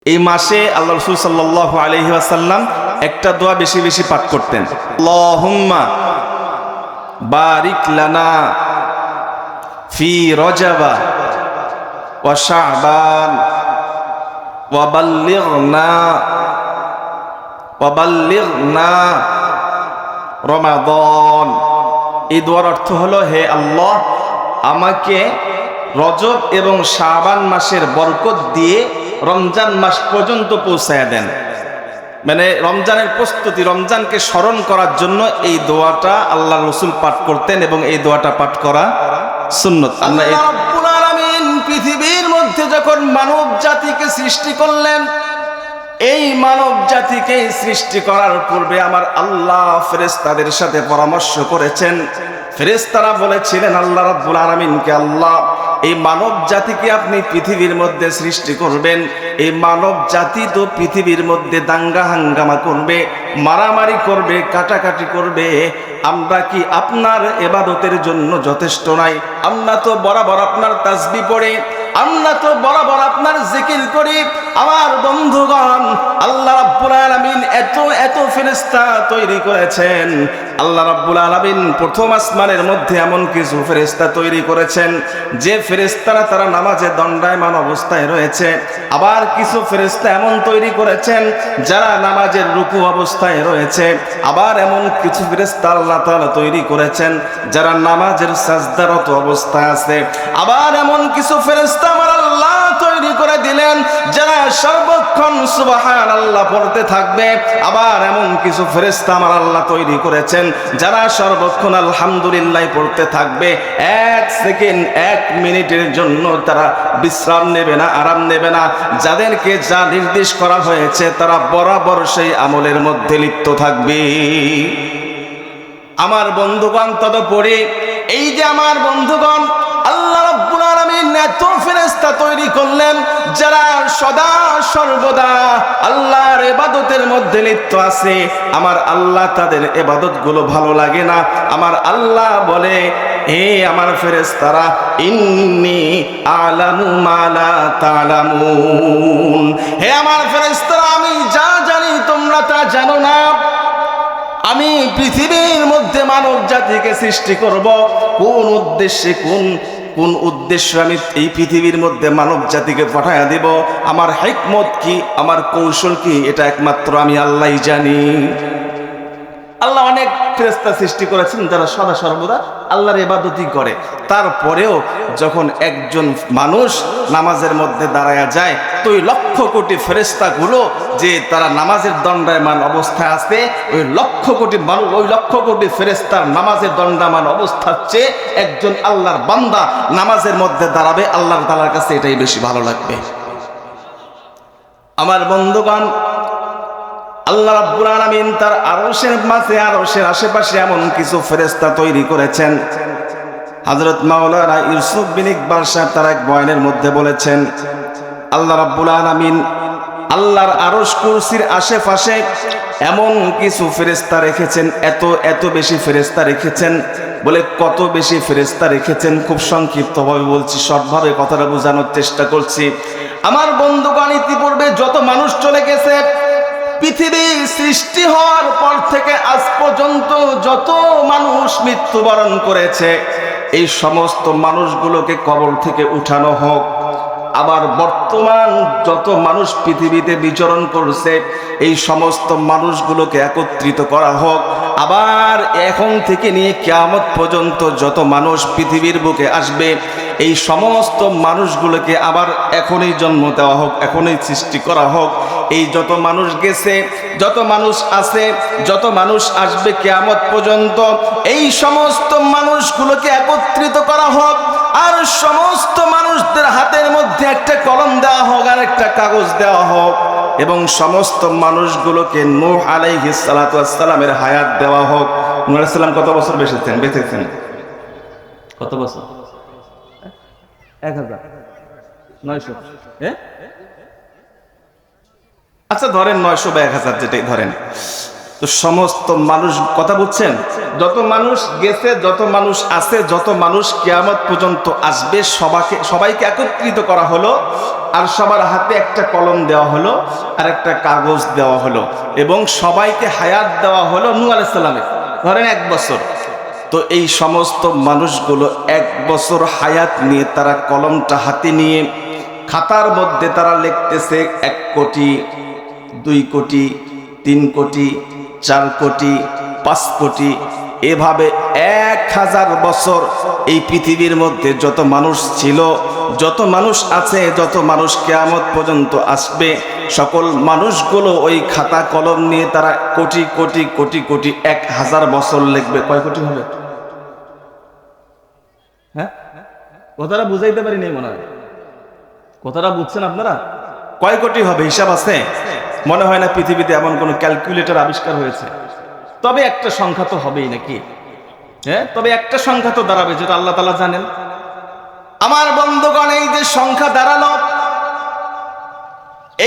এই মাসে আল্লাহ রাসূল সাল্লাল্লাহু আলাইহি ওয়াসাল্লাম একটা দোয়া বেশি বেশি পাঠ করতেন। আল্লাহুম্মা বারিক লানা ফি রজবা ওয়া শাবান ওয়া বাল্লিগনা রমাদান। এই দোয়ার অর্থ হলো, হে আল্লাহ, আমাকে রজব এবং শাবান মাসের বরকত দিয়ে রমজান মাস পর্যন্ত পৌঁছায় দেন। মানে রমজানের প্রস্তুতি, রমজানকে স্মরণ করার জন্য এই দোয়াটা আল্লাহ রাসূল পাঠ করতেন এবং এই দোয়াটা পাঠ করা সুন্নত। আল্লাহ রাব্বুল আলামিন পৃথিবীর মধ্যে যখন মানব জাতিকে সৃষ্টি করলেন, এই মানব জাতিকে সৃষ্টি করার পূর্বে আমার আল্লাহ ফেরেশতাদের সাথে পরামর্শ করেছেন। ফেরেশতারা বলেছিলেন আল্লাহ রাব্বুল আলামিনকে, আল্লাহ, এই মানব জাতিকে আপনি পৃথিবীর মধ্যে সৃষ্টি করবেন, এই মানব জাতি তো পৃথিবীর মধ্যে দাঙ্গা হাঙ্গামা করবে, মারামারি করবে, কাটাকাটি করবে, আমরা কি আপনার ইবাদতের জন্য যথেষ্ট নাই? আমরা তো বরাবর আপনার তাসবিহ পড়ি, আমরা তো বরাবর আপনার জিকির করি। আমার বন্ধুগণ, আল্লাহ রাব্বুল আলামিন এত ফেরেশতা তৈরি করেছেন। আল্লাহ রাব্বুল আলামিন প্রথম আসমানের মধ্যে এমন কিছু ফেরেশতা তৈরি করেছেন যে ফেরেশতারা তারা নামাজে দণ্ডায়মান অবস্থায় রয়েছে। আবার কিছু ফেরেশতা এমন তৈরি করেছেন যারা নামাজের রুকু অবস্থায় রয়েছে। আবার এমন কিছু ফেরেশতা আল্লাহ তাআলা তৈরি করেছেন যারা নামাজের সাজদারত অবস্থায় আছে। আবার এমন কিছু ফেরেশতা আমার আল্লাহ তৈরি করে দিলেন যারা সর্বক্ষণ সুবহানাল্লাহ পড়তে থাকবে। আবার এমন কিছু ফেরেশতা আমার আল্লাহ তৈরি করেছেন যারা সর্বক্ষণ আলহামদুলিল্লাহ পড়তে থাকবে। এক সেকেন্ড, এক মিনিটের জন্য তারা বিশ্রাম নেবে না, আরাম নেবে না। যাদেরকে যা নির্দেশ করা হয়েছে তারা বরাবর সেই আমলের মধ্যে লিপ্ত থাকবে। আমার বন্ধুগণ, তদুপরি এই যে আমার বন্ধুগণ, আল্লাহ রাব্বুল আলামিন এত ফেরেশতা তৈরি করলেন যারা সদা সর্বদা আল্লাহর ইবাদতের মধ্যে লিপ্ত আছে। আমার আল্লাহ তাদের ইবাদতগুলো ভালো লাগে না। আমার আল্লাহ বলে, হে আমার ফেরেশতারা, ইন্নী আ'লামু মা লা তা'লামুন, হে আমার ফেরেশতারা, আমি যা জানি তোমরা তা জানো না। আমি পৃথিবীর মধ্যে মানব জাতিকে সৃষ্টি করব কোন উদ্দেশ্যে, কোন উদ্দেশ্যে আমি এই পৃথিবীর মধ্যে মানব জাতিকে পাঠায়া দেব, আমার হিকমত কি, আমার কৌশল কি, এটা একমাত্র আমি আল্লাহই জানি। আল্লাহ অনেক ফেরেশতা সৃষ্টি করেছেন যারা সদা সর্বদা আল্লাহর ইবাদতই করে। তারপরেও যখন একজন মানুষ নামাজের মধ্যে দাঁড়ায়া যায়, তো ওই লক্ষ কোটি ফেরেশতাগুলো যে তারা নামাজের দণ্ডায়মান অবস্থায় আছে, ওই লক্ষ কোটি ফেরেশতার নামাজের দণ্ডায়মান অবস্থার চেয়ে একজন আল্লাহর বান্দা নামাজের মধ্যে দাঁড়াবে, আল্লাহ তাআলার কাছে এটাই বেশি ভালো লাগবে। আমার বন্ধুগণ, আল্লাহ রাব্বুল আলামিন তার আরশের মাঝে, আরশের আশেপাশে এমন কিছু ফেরেশতা তৈরি করেছেন। হযরত মাওলানা ইউসুফ বিন ইকবাল সাহেব তার এক বয়ানের মধ্যে বলেছেন, আল্লাহ রাব্বুল আলামিন আল্লাহর আরশ কুরসির আশেপাশে এমন কিছু ফেরেশতা রেখেছেন, এত বেশি ফেরেশতা রেখেছেন। বলে কত বেশি ফেরেশতা রেখেছেন, খুব সংক্ষিপ্তভাবে বলছি, শর্টভাবে কথাটা বোঝানোর চেষ্টা করছি। আমার বন্ধুগণ, ইতিপূর্বে যত মানুষ চলে গেছে, পৃথিবী সৃষ্টি হওয়ার পর থেকে আজ পর্যন্ত যত মানুষ মৃত্যুবরণ করেছে, এই সমস্ত মানুষগুলোকে কবর থেকে উঠানো হোক। আবার বর্তমান যত মানুষ পৃথিবীতে বিচরণ করছে, এই সমস্ত মানুষগুলোকে একত্রিত করা হোক। আবার এখন থেকে নিয়ে কিয়ামত পর্যন্ত যত মানুষ পৃথিবীর বুকে আসবে, এই সমস্ত মানুষগুলোকে আবার এখনই জন্ম দেওয়া হোক, এখনই সৃষ্টি করা হোক। এই যত মানুষ গেছে, যত মানুষ আছে, যত মানুষ আসবে কিয়ামত পর্যন্ত, এই সমস্ত মানুষগুলোকে একত্রিত করা হোক। আর সমস্ত মানুষদের হাতের মধ্যে একটা কলম দেওয়া হোক আর একটা কাগজ দেওয়া হোক, এবং সমস্ত মানুষগুলোকে নূহ আলাইহিস সালাতু ওয়াস সালামের হায়াত দেওয়া হোক। নূহ আলাইহিস সালাম কত বছর বেঁচেছেন? কত বছর? 1900। আচ্ছা ধরেন 900 বা 1000, যেটাই ধরেন। তো সমস্ত মানুষ, কথা বুঝছেন, যত মানুষ গেছে, যত মানুষ আছে, যত মানুষ কিয়ামত পর্যন্ত আসবে, সবাইকে একত্রিত করা হলো, আর সবার হাতে একটা কলম দেওয়া হলো আর একটা কাগজ দেওয়া হলো, এবং সবাইকে হায়াত দেওয়া হলো নূহ আলাইহিস সালামের, ধরেন 1 বছর। তো এই সমস্ত মানুষগুলো 1 বছর হায়াত নিয়ে তারা কলমটা হাতে নিয়ে খাতার মধ্যে তারা লিখতেছে 1 কোটি, 2 কোটি, 3 কোটি, 4 কোটি, 5 কোটি, এভাবে 1000 বছর এই পৃথিবীর মধ্যে যত মানুষ ছিল, যত মানুষ আছে, যত মানুষ কিয়ামত পর্যন্ত আসবে, সকল মানুষগুলো ওই খাতা কলম নিয়ে তারা কোটি কোটি কোটি কোটি 1000 বছর লিখবে। কয় কোটি হবে? হ্যাঁ, কথাটা বুঝাইতে পারি নাই মনে হয়। কথাটা বুঝছেন আপনারা? কয় কোটি হবে হিসাব আছে? মনে হয় না পৃথিবীতে এমন কোন ক্যালকুলেটর আবিষ্কার হয়েছে। তবে একটা সংখ্যা তো হবেই নাকি? হ্যাঁ, তবে একটা সংখ্যা তো দাঁড়াবে, যেটা আল্লাহ তাআলা জানেন। আমার বন্ধুগণ, এই যে সংখ্যা দাঁড়ালো,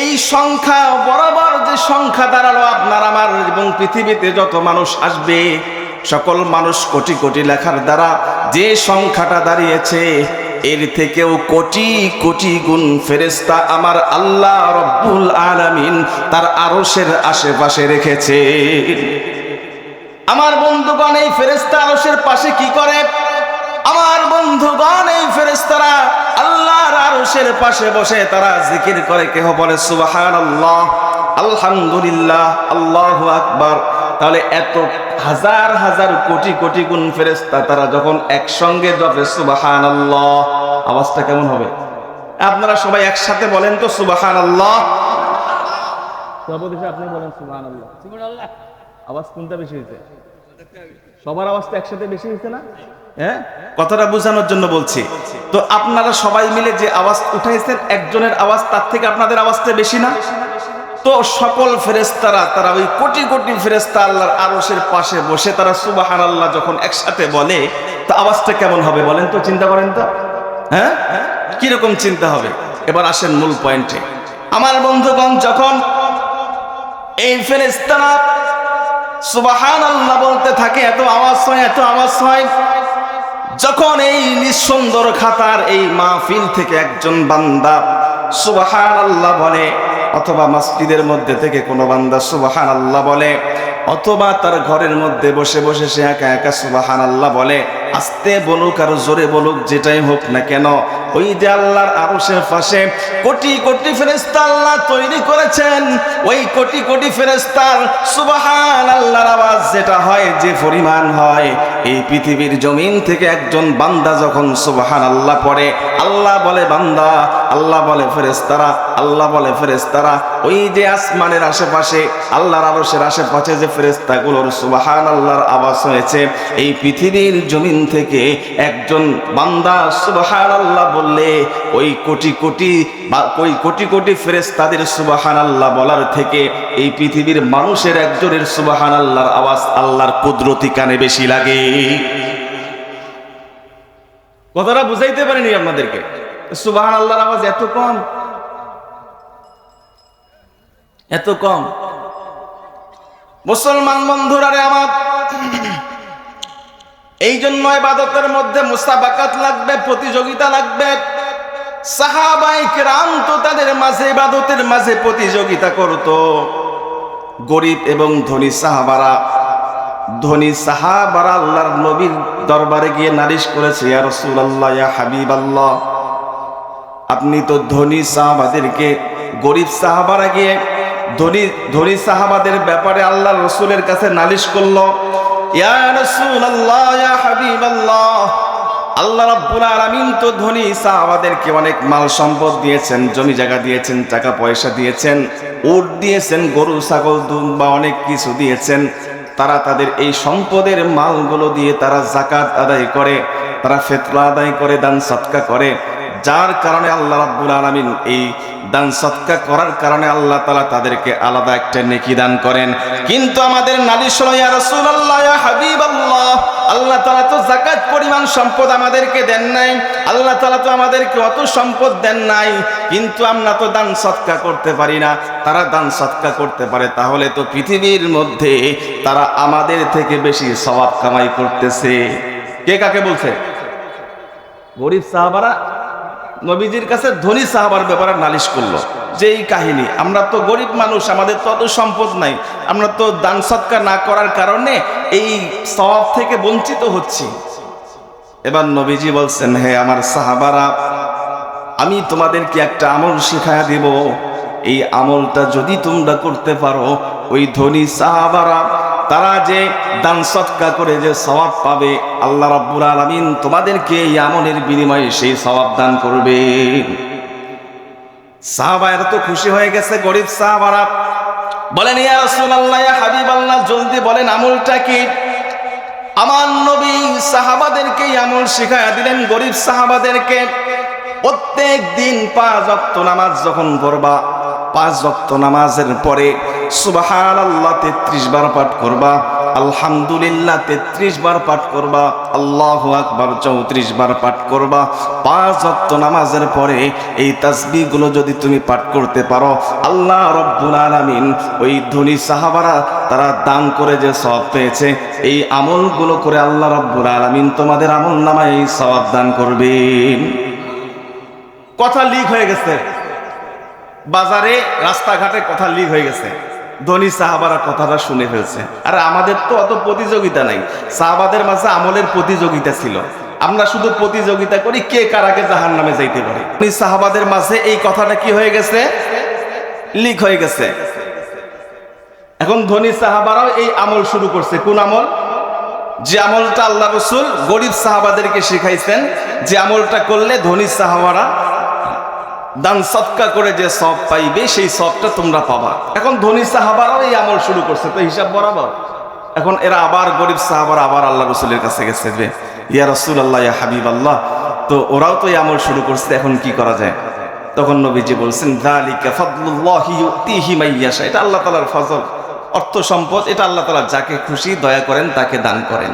এই সংখ্যা বরাবর যে সংখ্যা দাঁড়ালো আপনার আমার এবং পৃথিবীতে যত মানুষ আসবে, সকল মানুষ কোটি কোটি লেখার দ্বারা যে সংখ্যাটা দাঁড়িয়েছে, এর থেকেও কোটি কোটি গুণ ফেরেশতা আমার আল্লাহ রব্বুল আলামিন তার আরশের আশেপাশে রেখেছে। আমার বন্ধুগণ, এই ফেরেশতা আরশের পাশে কি করে? আমার বন্ধুগণ, এই ফেরেশতারা আল্লাহর আরশের পাশে বসে তারা জিকির করে। কেহ বলে সুবহানাল্লাহ, আলহামদুলিল্লাহ, আল্লাহু আকবার। তাহলে এত হাজার হাজার কোটি কোটি গুণ ফেরেশতা তারা যখন একসঙ্গে জপে সুবহানাল্লাহ, আওয়াজটা কেমন হবে? আপনারা সবাই একসাথে বলেন তো সুবহানাল্লাহ। সর্বদেশে আপনি বলেন সুবহানাল্লাহ। সুবহানাল্লাহ, আওয়াজ কোনটা বেশি হয়েছে? সবার আওয়াজটা একসাথে বেশি হয়েছে না? হ্যাঁ, কথাটা বোঝানোর জন্য বলছি। তো আপনারা সবাই মিলে যে আওয়াজ উঠাইছেন, একজনের আওয়াজ তার থেকে আপনাদের আওয়াজটা বেশি না? তো সকল ফেরেশতারা তারা ওই কোটি কোটি ফেরেশতা আল্লাহর আরশের পাশে বসে তারা সুবহানাল্লাহ যখন একসাথে বলে, তো আওয়াজটা কেমন হবে বলেন তো, চিন্তা করেন তো। হ্যাঁ, কিরকম চিন্তা হবে? এবার আসেন মূল পয়েন্টে। আমার বন্ধুগণ, যখন এই ফেরেশতারা সুবহানাল্লাহ বলতে থাকে, এত আওয়াজ হয়, এত আওয়াজ হয়, যখন এই নিঃসুন্দর খাতার এই মাহফিল থেকে একজন বান্দা সুবহানাল্লাহ বলে, অথবা মসজিদের মধ্যে থেকে কোনো বান্দা সুবহানাল্লাহ বলে, অথবা তার ঘরের মধ্যে বসে বসে সে একা একা সুবহানাল্লাহ বলে, আস্তে বলুক আর জোরে বলুক, যেটাই হোক না কেন, ওই যে আল্লাহর আরশের পাশে কোটি কোটি ফেরেশতা আল্লাহ তৈরি করেছেন, ওই কোটি কোটি ফেরেশতার সুবহানাল্লাহর আওয়াজ যেটা হয়, যে পরিমাণ হয়, এই পৃথিবীর জমিন থেকে একজন বান্দা যখন সুবহানাল্লাহ পড়ে, আল্লাহ বলে বান্দা, আল্লাহ বলে ফেরেশতারা, আল্লাহ বলে ফেরেশতারা, ওই যে আসমানের আশেপাশে আল্লাহর আরশের আশেপাশে যে ফেরেশতাগুলোর সুবহানাল্লাহর আওয়াজ হয়েছে, এই পৃথিবীর জমিন থেকে একজন বান্দা সুবহানাল্লাহ বললে ওই কোটি কোটি ফেরেশতাদের সুবহানাল্লাহ বলার থেকে এই পৃথিবীর মানুষের একজনের সুবহানাল্লাহর আওয়াজ আল্লাহর কুদরতি কানে বেশি লাগে। কথাটা বুঝাইতে পারিনি আপনাদেরকে? সুবহানাল্লাহর আওয়াজ এত কম, এত কম। মুসলমান বন্ধুরা রে আমার, এই জন্য ইবাদতের মধ্যে মুসাবাকাত লাগবে, প্রতিযোগিতা লাগবে। সাহাবায়ে কেরাম তো তাদের মাঝে ইবাদতের মাঝে প্রতিযোগিতা করত। গরিব এবং ধনী সাহাবারা আল্লাহর নবীর দরবারে গিয়ে নালিশ করেছে, ইয়া রাসূলুল্লাহ, ইয়া হাবিবাল্লাহ, আপনি তো ধনী সাহাবাদেরকে, গরিব সাহাবারা গিয়ে ধনী সাহাবাদের ব্যাপারে আল্লাহর রাসূলের কাছে নালিশ করলো, ইয়া রাসূলুল্লাহ, ইয়া হাবিবাল্লাহ, আল্লাহ রাব্বুল আলামিন তো ধনী সাহাবাদেরকে অনেক মাল সম্পদ দিয়েছেন, জমি জায়গা দিয়েছেন, টাকা পয়সা দিয়েছেন, উট দিয়েছেন, গরু ছাগল দুম্বা অনেক কিছু দিয়েছেন। তারা তাদের এই সম্পদের মালগুলো দিয়ে তারা যাকাত আদায় করে, তারা ফিতরা আদায় করে, দান সদকা করে, যার কারণে আল্লাহ রাব্বুল আলামিন এই দান সদকা করার কারণে আল্লাহ তাআলা তাদেরকে আলাদা একটা নেকি দান করেন। কিন্তু আমাদের নালিশ হলো, ইয়া রাসূলুল্লাহ, ইয়া হাবিবাল্লাহ, আল্লাহ তাআলা তো যাকাত পরিমাণ সম্পদ আমাদেরকে দেন নাই, আল্লাহ তাআলা তো আমাদেরকে অত সম্পদ দেন নাই, কিন্তু আমরা তো দান সদকা করতে পারি না। তারা দান সদকা করতে পারে, তাহলে তো পৃথিবীর মধ্যে তারা আমাদের থেকে বেশি সওয়াব কামাই করতেছে। কে কাকে বলছে? গরিব সাহাবারা নবীজির কাছে ধনী সাহাবার ব্যাপারে নালিশ করলো যে এই কাহিনী, আমরা তো গরিব মানুষ, আমাদের তো অত সম্পদ নাই, আমরা তো দান সদকা না করার কারণে এই সওয়াব থেকে বঞ্চিত হচ্ছি। এবার নবীজি বলছেন, হে আমার সাহাবারা, আমি তোমাদেরকে একটা আমল শিখায়া দিব, এই আমলটা যদি তোমরা করতে পারো, ওই ধনী সাহাবারা তারা যে দান সদকা করে যে সওয়াব পাবে, আল্লাহ রাব্বুল আলামিন তোমাদেরকে এই আমলের বিনিময়ে সেই সওয়াব দান করবে। সাহাবারা তো খুশি হয়ে গেছে। গরিব সাহাবারা বলেন, ইয়া রাসূলুল্লাহ, ইয়া হাবিবাল্লাহ, জলদি বলেন আমলটা কি? আমার নবী সাহাবাদেরকে আমল শিখায়া দিলেন। গরিব সাহাবাদেরকে প্রত্যেক দিন 5 ওয়াক্ত নামাজ যখন পড়বা, 5 ওয়াক্ত নামাজের পরে সুবহানাল্লাহ 33 বার পাঠ করবা, আলহামদুলিল্লাহ 33 বার পাঠ করবা, আল্লাহু আকবার 34 বার পাঠ করবা। 5 ওয়াক্ত নামাজের পরে এই তাসবিহগুলো যদি তুমি পাঠ করতে পারো, আল্লাহ রাব্বুল আলামিন ওই ধনী সাহাবারা তারা দান করে যে সওয়াব পেয়েছে, এই আমলগুলো করে আল্লাহ রাব্বুল আলামিন তোমাদের আমলনামায় এই সওয়াব দান করবেন। কথা লিক হয়ে গেছে, বাজারে রাস্তাঘাটে কথা লিক হয়ে গেছে, ধনী সাহাবারা কথাটা শুনে ফেলছে। আর আমাদের তো অত প্রতিযোগিতা নাই, সাহাবাদের মাঝে আমলের প্রতিযোগিতা ছিল, আমরা শুধু প্রতিযোগিতা করি কে কার আগে জাহান্নামে যাইতে পারে। ধনী সাহাবাদের মাঝে এই কথাটা কি হয়ে গেছে? লিক হয়ে গেছে। এখন ধনী সাহাবারাও এই আমল শুরু করছে। কোন আমল? যে আমলটা আল্লাহ রাসূল গরিব সাহাবাদেরকে শিখাইছেন, যে আমলটা করলে ধনী সাহাবারা দান সদকা করে যে সওয়াব পাইবে, সেই সওয়াবটা তোমরা পাবা। এখন ধনী সাহাবারাও এই আমল শুরু করছে, তো হিসাব বরাবর। এখন এরা আবার গরিব সাহাবারা আবার আল্লাহ রাসূলের কাছে গেছে যে, ইয়া রাসূলুল্লাহ, ইয়া হাবিবাল্লাহ, তো ওরাও তো এই আমল শুরু করছে, এখন কি করা যায়? তখন নবীজি বলছেন, যালিকা ফাদলুল্লাহি ইউতিহি মাইয়াশা, এটা আল্লাহ তাআলার ফজল। অর্থ সম্পদ এটা আল্লাহ তাআলা যাকে খুশি দয়া করেন তাকে দান করেন।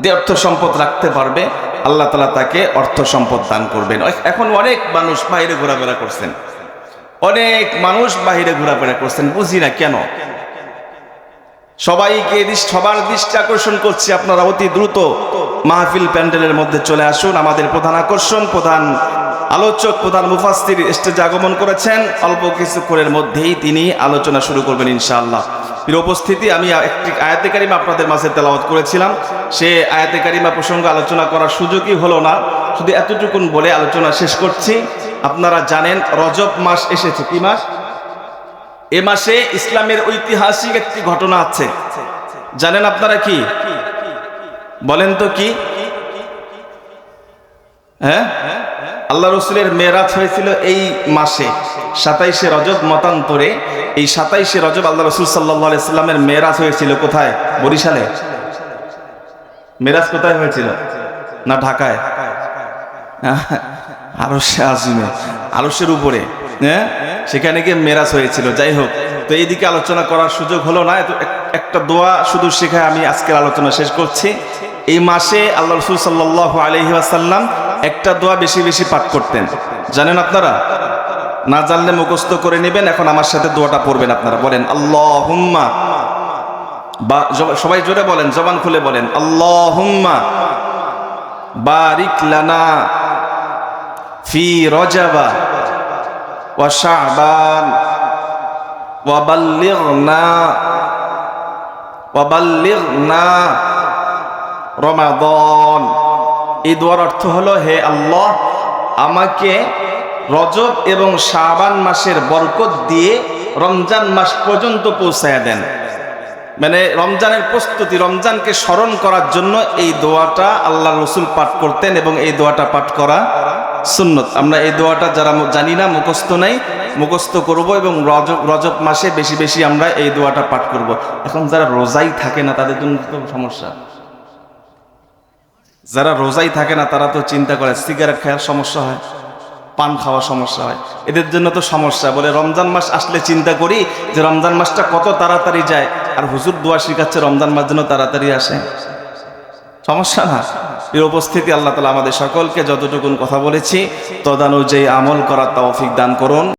যে অর্থ সম্পদ রাখতে পারবে, আল্লাহ তাআলা তাকে অর্থ সম্পদ দান করবেন। এখন অনেক মানুষ বাইরে ঘোরাফেরা করছেন, অনেক মানুষ বাইরে ঘোরাফেরা করছেন, বুঝি না কেন। সবাইকে সবার দৃষ্টি আকর্ষণ করছি, আপনারা অতি দ্রুত মাহফিল প্যান্ডেলের মধ্যে চলে আসুন। আমাদের প্রধান আকর্ষণ, প্রধান আলোচক, প্রধান মুফাসসির স্টেজে আগমন করেছেন। অল্প কিছুক্ষণের মধ্যেই তিনি আলোচনা শুরু করবেন ইনশাআল্লাহ। প্রিয় উপস্থিতি, আমি একটি আয়াতে কারিমা আপনাদের মাঝে তেলাওয়াত করেছিলাম, সে আয়াতে কারিমা প্রসঙ্গে আলোচনা করার সুযোগই হলো না, শুধু এতটুকুন বলে আলোচনা শেষ করছি। আপনারা জানেন রজব মাস এসেছে। কি মাস? এ মাসে ইসলামের ঐতিহাসিক একটি ঘটনা আছে, জানেন আপনারা? কি বলেন তো? কি? হ্যাঁ, আল্লাহ রাসূলের মেরাজ হয়েছিল এই মাসে 27শে রজব মতান্তরে। এই 27শে রজব আল্লাহ রাসূল সাল্লাল্লাহু আলাইহি সাল্লামের মেরাজ হয়েছিল কোথায়? বরিশালে। মেরাজ কোথায় হয়েছিল? না ঢাকায়? আরশে আজিমে, আরশের উপরে, হ্যাঁ, সেখানে গিয়ে মেরাজ হয়েছিল। যাই হোক, তো এইদিকে আলোচনা করার সুযোগ হলো না, একটা দোয়া শুধু শেখায় আমি আজকের আলোচনা শেষ করছি। এই মাসে আল্লাহ রাসূল সাল্লাল্লাহু আলাইহি ওয়াসাল্লাম একটা দোয়া বেশি বেশি পাঠ করতেন, জানেন আপনারা? না জানলে মুখস্থ করে নেবেন। এখন আমার সাথে দোয়াটা পড়বেন আপনারা। বলেন আল্লাহুম্মা, বা সবাই জোরে বলেন, জবান খুলে বলেন, আল্লাহুম্মা বারিক লানা ফি রজবা ওয়া শাবান ওয়া বাল্লিগনা রমাদান। এই দোয়ার অর্থ হলো, হে আল্লাহ, আমাকে রজব এবং শাবান মাসের বরকত দিয়ে রমজান মাস পর্যন্ত পৌঁছায়া দেন। মানে রমজানের প্রস্তুতি, রমজানকে স্মরণ করার জন্য এই দোয়াটা আল্লাহ রাসূল পাঠ করতেন, এবং এই দোয়াটা পাঠ করা সুন্নত। আমরা এই দোয়াটা যারা জানি না, মুখস্থ নাই, মুখস্থ করব, এবং রজব মাসে বেশি বেশি আমরা এই দোয়াটা পাঠ করব। এখন যারা রোজাই থাকে না তাদের জন্য তো সমস্যা। যারা রোজাই থাকে না তারা তো চিন্তা করে, সিগারেট খাওয়ার সমস্যা হয়, পান খাওয়া সমস্যা হয়, এদের জন্য তো সমস্যা। বলে রমজান মাস আসলে চিন্তা করি যে রমজান মাসটা কত তাড়াতাড়ি যায়, আর হুজুর দোয়া শিখাচ্ছে রমজান মাস যেন তাড়াতাড়ি আসে। সমস্যা না? এর উপস্থিতি, আল্লাহ তাআলা আমাদের সকলকে যতটুকুন কথা বলেছি তদানুযায়ী আমল করার তৌফিক দান করুন।